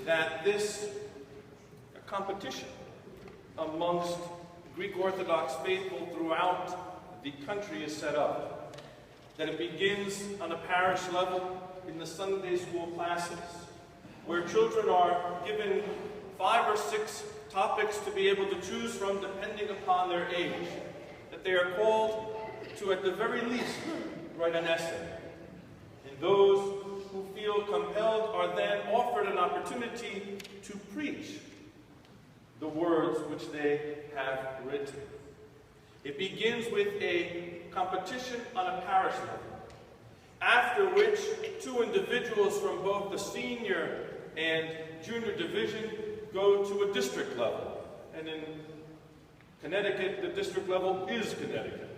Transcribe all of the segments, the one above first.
that this competition amongst Greek Orthodox faithful throughout the country is set up. That it begins on a parish level in the Sunday school classes, where children are given 5 or 6 topics to be able to choose from depending upon their age. That they are called to, at the very least, write an essay. And those who feel compelled are then offered an opportunity to preach the words which they have written. It begins with a competition on a parish level, after which 2 individuals from both the senior and junior division go to a district level. And in Connecticut, the district level is Connecticut.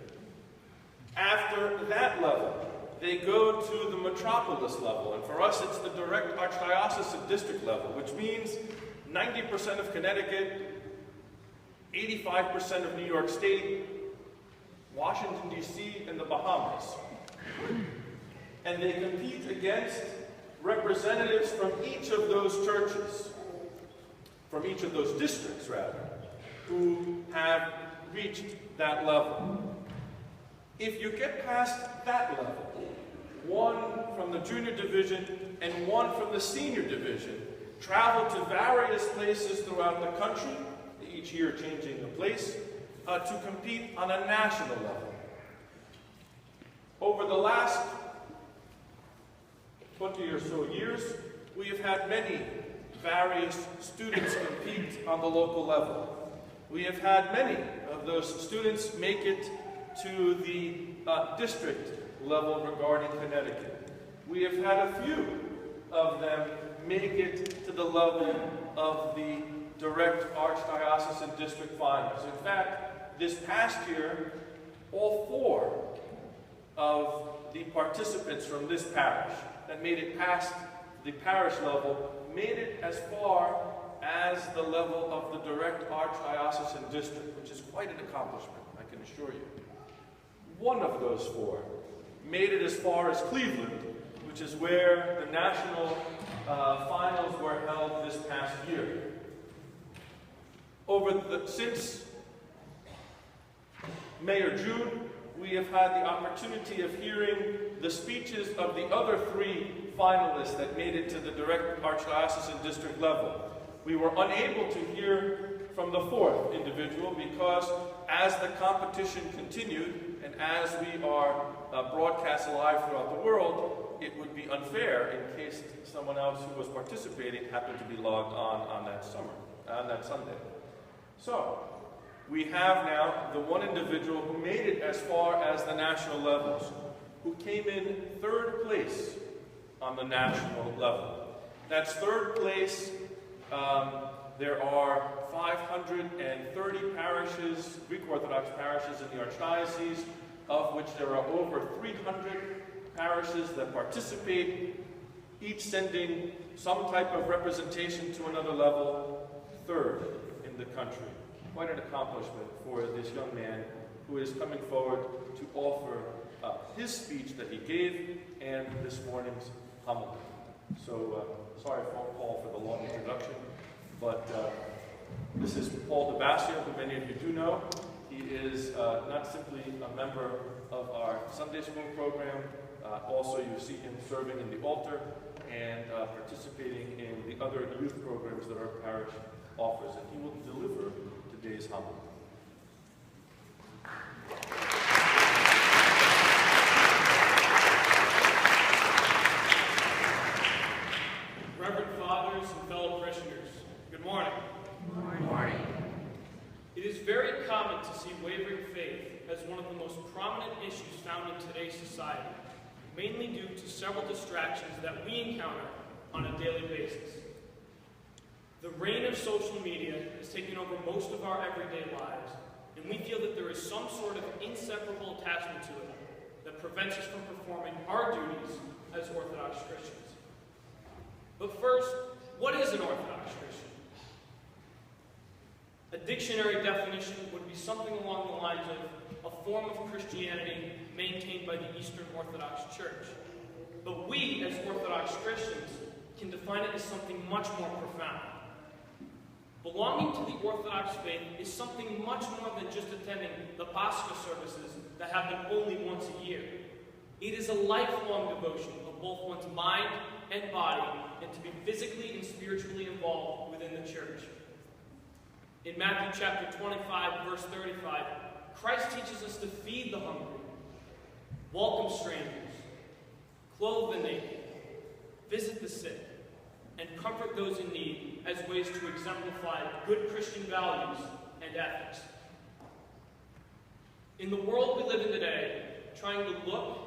After that level, they go to the metropolis level, and for us it's the direct archdiocesan district level, which means 90% of Connecticut, 85% of New York State, Washington, D.C., and the Bahamas. And they compete against representatives from each of those churches, from each of those districts, rather, who have reached that level. If you get past that level, 1 from the junior division and 1 from the senior division travel to various places throughout the country, each year changing the place, to compete on a national level. Over the last 20 or so years, we have had many various students compete on the local level. We have had many of those students make it to the district level regarding Connecticut. We have had a few of them make it to the level of the direct archdiocesan district finals. In fact, this past year, all 4 of the participants from this parish that made it past the parish level made it as far as the level of the direct archdiocesan district, which is quite an accomplishment, I can assure you. 1 of those 4 made it as far as Cleveland, which is where the national finals were held this past year. Since May or June, we have had the opportunity of hearing the speeches of the other 3 finalists that made it to the direct archdiocesan district level. We were unable to hear from the 4th individual because as the competition continued and as we are broadcast live throughout the world, it would be unfair in case someone else who was participating happened to be logged on that Sunday. So, we have now the 1 individual who made it as far as the national levels, who came in 3rd place on the national level. That's 3rd place. There are 530 parishes, Greek Orthodox parishes in the Archdiocese, of which there are over 300 parishes that participate, each sending some type of representation to another level, 3rd in the country. Quite an accomplishment for this young man who is coming forward to offer his speech that he gave and this morning's homily. So, sorry, Paul, for the long introduction, but this is Paul DeBassio, who many of you do know. He is not simply a member of our Sunday school program, also you see him serving in the altar and participating in the other youth programs that our parish offers, and he will deliver today's homily. Reverend Fathers and fellow parishioners, good morning. Good morning. It is very common to see wavering faith as one of the most prominent issues found in today's society, mainly due to several distractions that we encounter on a daily basis. The reign of social media is taking over most of our everyday lives, and we feel that there is some sort of inseparable attachment to it that prevents us from performing our duties as Orthodox Christians. But first, what is an Orthodox Christian? A dictionary definition would be something along the lines of a form of Christianity maintained by the Eastern Orthodox Church. But we, as Orthodox Christians, can define it as something much more profound. Belonging to the Orthodox faith is something much more than just attending the Pascha services that happen only once a year. It is a lifelong devotion of both one's mind and body, and to be physically and spiritually involved within the church. In Matthew chapter 25, verse 35, Christ teaches us to feed the hungry, welcome strangers, clothe the naked, visit the sick, and comfort those in need as ways to exemplify good Christian values and ethics. In the world we live in today, trying to look,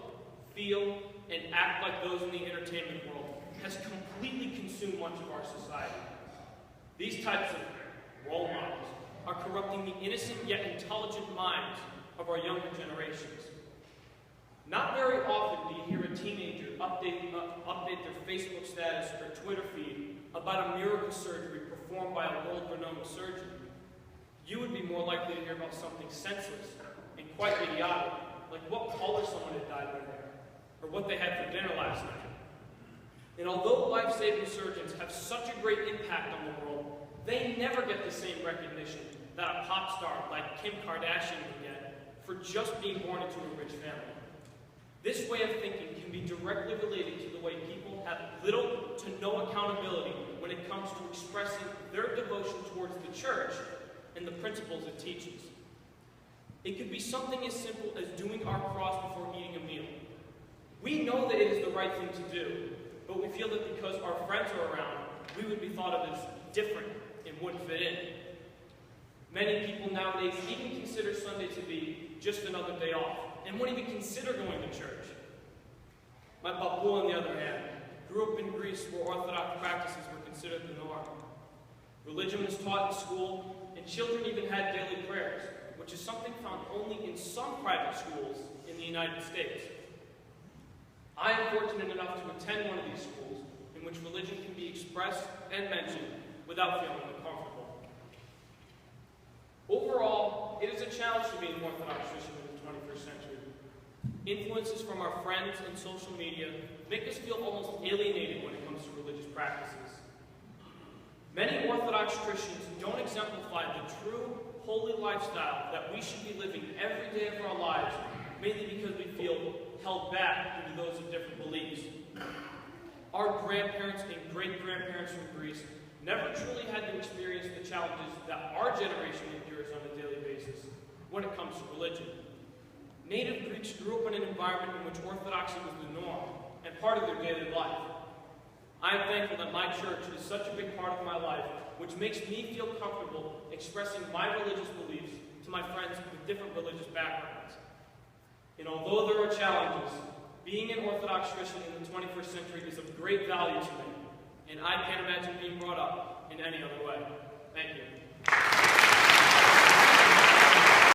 feel, and act like those in the entertainment world has completely consumed much of our society. These types of role models are corrupting the innocent yet intelligent minds of our younger generations. Not very often do you hear a teenager update their Facebook status or Twitter feed about a miracle surgery performed by a world-renowned surgeon. You would be more likely to hear about something senseless and quite idiotic, like what color someone had dyed their hair, or what they had for dinner last night. And although life-saving surgeons have such a great impact on the world, they never get the same recognition that a pop star like Kim Kardashian would get for just being born into a rich family. This way of thinking can be directly related to the way people have little to no accountability when it comes to expressing their devotion towards the church and the principles it teaches. It could be something as simple as doing our cross before eating a meal. We know that it is the right thing to do, but we feel that because our friends are around, we would be thought of as different and wouldn't fit in. Many people nowadays even consider Sunday to be just another day off, and wouldn't even consider going to church. My papu, on the other hand, grew up in Greece where Orthodox practices were considered the norm. Religion was taught in school, and children even had daily prayers, which is something found only in some private schools in the United States. I am fortunate enough to attend one of these schools in which religion can be expressed and mentioned without feeling uncomfortable. Overall, it is a challenge to be an Orthodox Christian in the 21st century. Influences from our friends and social media make us feel almost alienated when it comes to religious practices. Many Orthodox Christians don't exemplify the true, holy lifestyle that we should be living every day of our lives, mainly because we feel held back due to those of different beliefs. Our grandparents and great-grandparents from Greece never truly had to experience the challenges that our generation endures on a daily basis when it comes to religion. Native Greeks grew up in an environment in which orthodoxy was the norm and part of their daily life. I am thankful that my church is such a big part of my life, which makes me feel comfortable expressing my religious beliefs to my friends with different religious backgrounds. And although there are challenges, being an Orthodox Christian in the 21st century is of great value to me, and I can't imagine being brought up in any other way. Thank you.